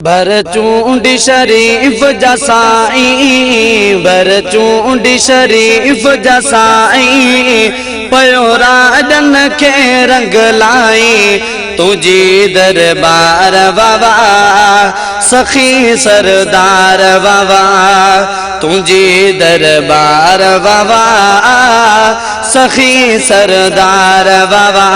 भरचूंडी शरीफ जा साईं, भरचूंडी शरीफ जा साईं, पयो राजन के रंग लाई, तुझी दरबार बाबा सखी सरदार बाबा, तुझी दरबार बाबा सखी सरदार बाबा।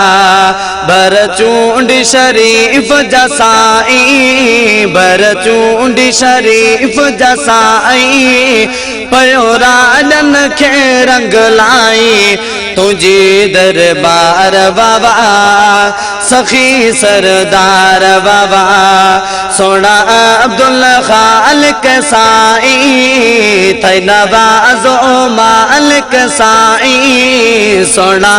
भरचूंडी शरीफ जा साईं, भरचूंडी शरीफ जा साईं, पयो राजन के रंग लाई, तुझी दरबार बाबा सखी सरदार बाबा। सोना अब्दुल खालिक साईं, थई नवाज़ो मालिक साईं, सोना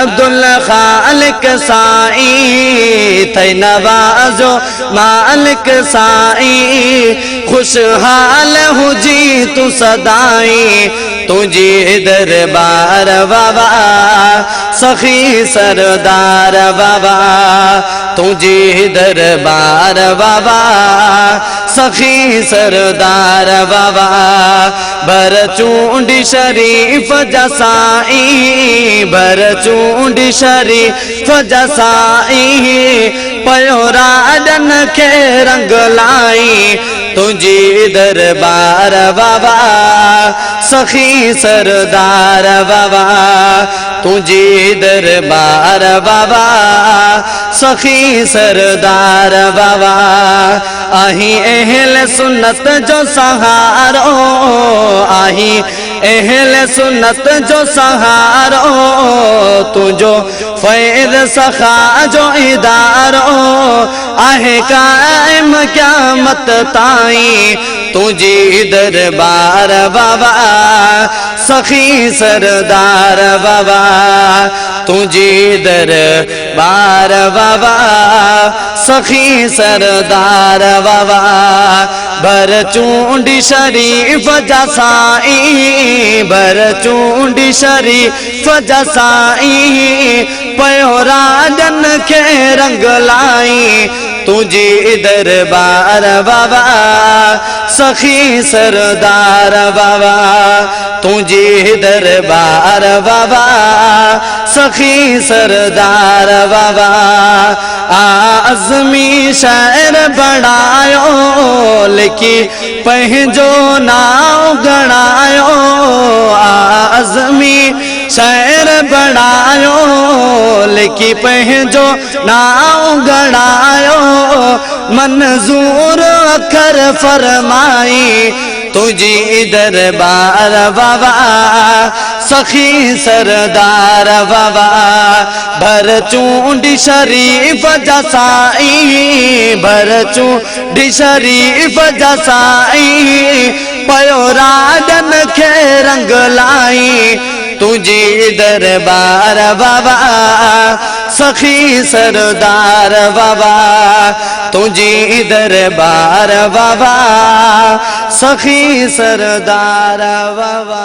अब्दुल खालिक साईं, थई नवाज़ो मालिक साईं, खुशहाल हुजी तू सदाई, तुझी दरबार बाबा सखी सरदार बाबा, तुझी दरबार बाबा सखी सरदार बाबा। भरचूंडी शरीफ जा साईं, भरचूंडी शरीफ जा साईं, पयो राजन के रंग लाई, तुझी दरबार बाबा सखी सरदार बाबा, तुझी दरबार बाबा सखी सरदार बाबा। आही अहल सुन्नत जो सहारो, आही अहल सुन्नत जो सहारो, तुझो फैज़ सखा जो इदारो, आहे कायम क़यामत ताईं, तुझी दरबार बाबा सखी सरदार बाबा, तुझी दरबार बाबा सखी सरदार बाबा। भरचूंडी शरीफ जा साईं, भरचूंडी शरीफ जा साईं, पयो राजन के रंग लाई, तुझी दरबार बाबा सखी सरदार बाबा, तुझी दरबार बाबा सखी सरदार बाबा। आज़मी शायर बणायो, लिखी पंहिंजो नाव गणायो, आज़मी शायर बणायो, लिखी पंहिंजो नाव गणायो, मंज़ूर अखर फरमाई, तुझी दरबार बाबा सखी सरदार बाबा। भरचूंडी शरीफ जा साईं, भरचूंडी शरीफ जा साईं, पयो राजन के रंग लाई, तुझी दरबार बाबा सखी सरदार बाबा, तुझी दरबार बाबा सखी सरदार बाबा।